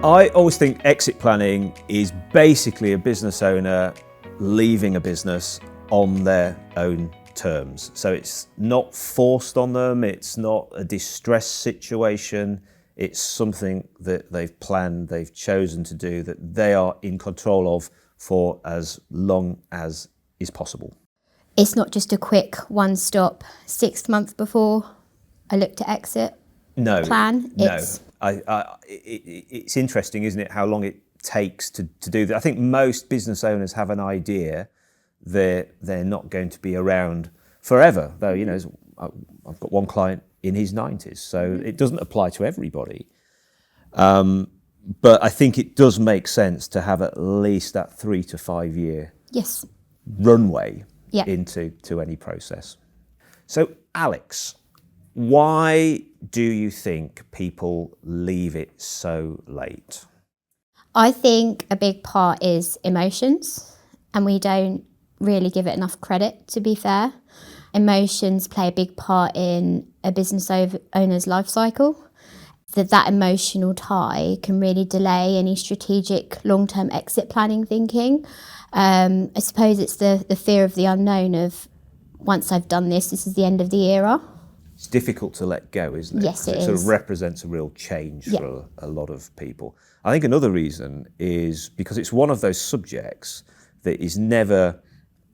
I always think exit planning is basically a business owner leaving a business on their own terms. So it's not forced on them, it's not a distress situation, it's something that they've planned, they've chosen to do, that they are in control of for as long as is possible. It's not just a quick one-stop 6 months before I look to exit plan. It's interesting, isn't it, how long it takes to do that. I think most business owners have an idea that they're not going to be around forever, though, you know, I've got one client in his 90s, so it doesn't apply to everybody. But I think it does make sense to have at least that 3 to 5 year runway into any process. So, Alex, why do you think people leave it so late? I think a big part is emotions, and we don't really give it enough credit, to be fair. Emotions play a big part in a business owner's life cycle. That emotional tie can really delay any strategic long-term exit planning thinking. I suppose it's the fear of the unknown of, once I've done this is the end of the era. It's difficult to let go, isn't it? Yes, it is. It sort of represents a real change for a lot of people. I think another reason is because it's one of those subjects that is never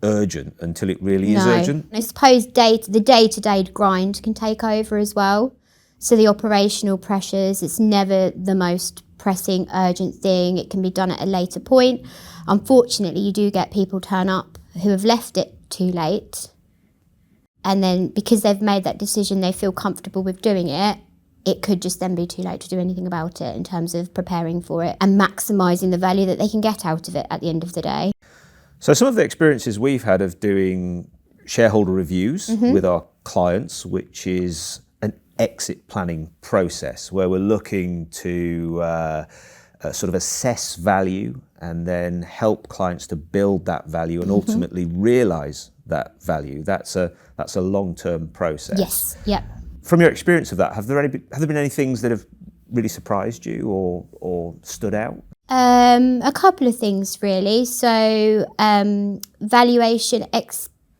urgent until it really is urgent. I suppose the day-to-day grind can take over as well. So the operational pressures, it's never the most pressing, urgent thing. It can be done at a later point. Unfortunately, you do get people turn up who have left it too late. And then because they've made that decision, they feel comfortable with doing it, it could just then be too late to do anything about it in terms of preparing for it and maximising the value that they can get out of it at the end of the day. So some of the experiences we've had of doing shareholder reviews with our clients, which is an exit planning process where we're looking to sort of assess value and then help clients to build that value and ultimately realise that value. That's a long-term process. Yes, yep. From your experience of that, have there been any things that have really surprised you or stood out? A couple of things really. So valuation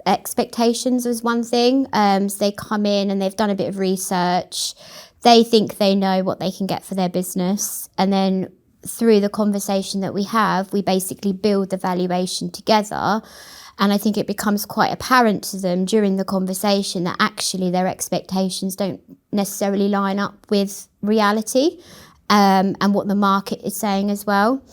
expectations was one thing. So they come in and they've done a bit of research. They think they know what they can get for their business, and then through the conversation that we have, we basically build the valuation together. And I think it becomes quite apparent to them during the conversation that actually their expectations don't necessarily line up with reality and what the market is saying as well.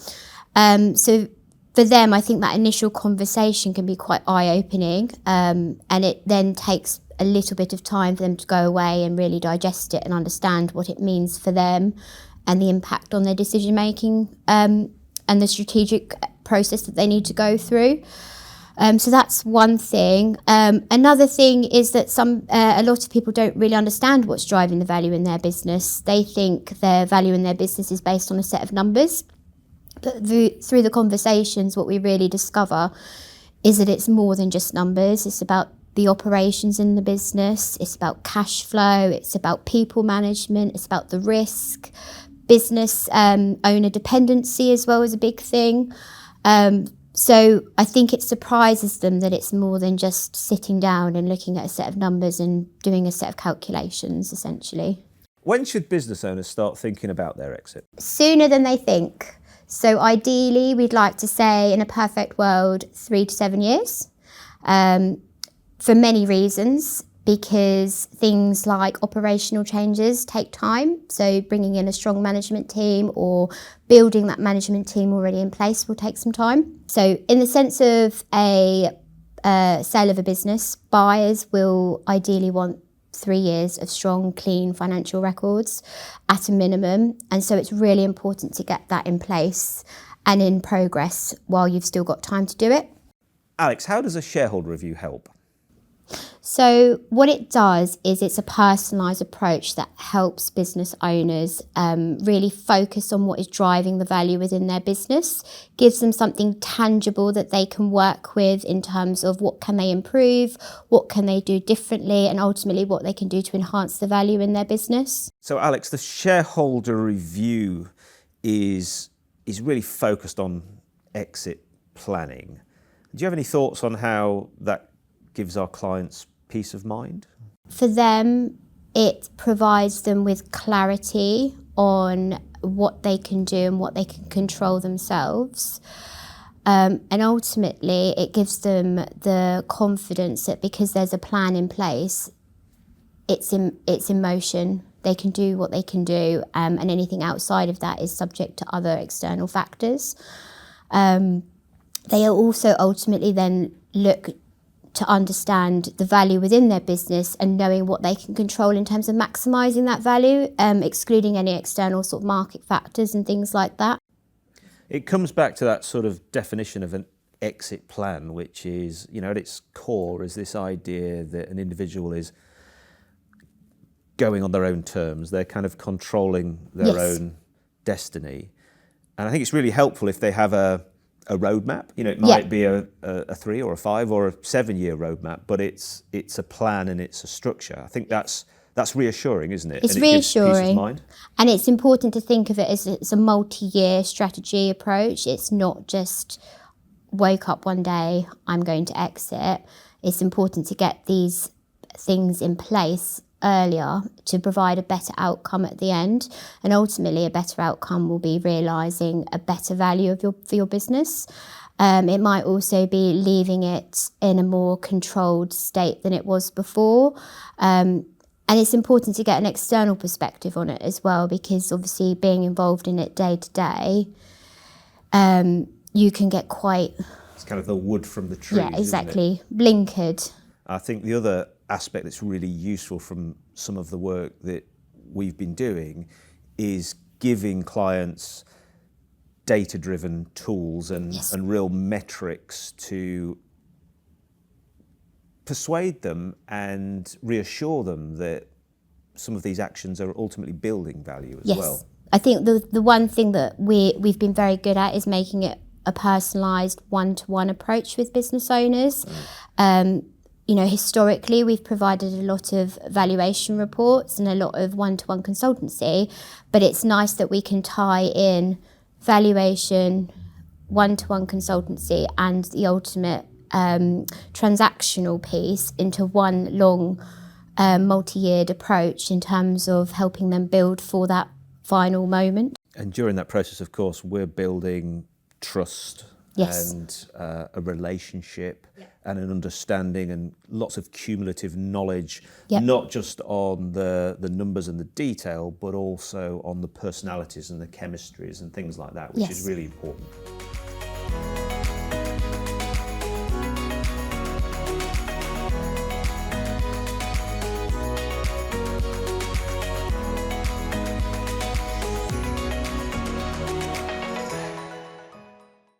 So for them, I think that initial conversation can be quite eye-opening, and it then takes a little bit of time for them to go away and really digest it and understand what it means for them and the impact on their decision-making and the strategic process that they need to go through. So that's one thing. Another thing is that a lot of people don't really understand what's driving the value in their business. They think their value in their business is based on a set of numbers. But through the conversations, what we really discover is that it's more than just numbers. It's about the operations in the business. It's about cash flow. It's about people management. It's about the risk. Business owner dependency as well is a big thing. So I think it surprises them that it's more than just sitting down and looking at a set of numbers and doing a set of calculations, essentially. When should business owners start thinking about their exit? Sooner than they think. So ideally, we'd like to say, in a perfect world, 3 to 7 years. For many reasons, because things like operational changes take time. So bringing in a strong management team or building that management team already in place will take some time. So in the sense of a sale of a business, buyers will ideally want 3 years of strong, clean financial records at a minimum. And so it's really important to get that in place and in progress while you've still got time to do it. Alex, how does a shareholder review help? So what it does is it's a personalised approach that helps business owners really focus on what is driving the value within their business, gives them something tangible that they can work with in terms of what can they improve, what can they do differently, and ultimately what they can do to enhance the value in their business. So Alex, the shareholder review is really focused on exit planning. Do you have any thoughts on how that gives our clients peace of mind? For them, it provides them with clarity on what they can do and what they can control themselves. And ultimately, it gives them the confidence that because there's a plan in place, it's in motion. They can do what they can do, and anything outside of that is subject to other external factors. They also ultimately then look to understand the value within their business and knowing what they can control in terms of maximising that value, excluding any external sort of market factors and things like that. It comes back to that sort of definition of an exit plan, which is, at its core is this idea that an individual is going on their own terms. They're kind of controlling their own destiny. And I think it's really helpful if they have a roadmap. It might be a 3 or a 5 or a 7-year roadmap, but it's a plan and it's a structure. I think that's reassuring, isn't it? It's and reassuring. Gives peace of mind. And it's important to think of it as it's a multi-year strategy approach. It's not just woke up one day, I'm going to exit. It's important to get these things in place earlier to provide a better outcome at the end, and ultimately a better outcome will be realising a better value for your business. It might also be leaving it in a more controlled state than it was before, and it's important to get an external perspective on it as well, because obviously being involved in it day to day, you can get quite... It's kind of the wood from the trees. Yeah, exactly. Blinkered. I think the other aspect that's really useful from some of the work that we've been doing is giving clients data-driven tools and real metrics to persuade them and reassure them that some of these actions are ultimately building value as well. I think the one thing that we've been very good at is making it a personalised one-to-one approach with business owners. Historically, we've provided a lot of valuation reports and a lot of one-to-one consultancy, but it's nice that we can tie in valuation, one-to-one consultancy, and the ultimate transactional piece into one long multi-yeared approach in terms of helping them build for that final moment. And during that process, of course, we're building trust and a relationship and an understanding and lots of cumulative knowledge, not just on the numbers and the detail, but also on the personalities and the chemistries and things like that, which is really important.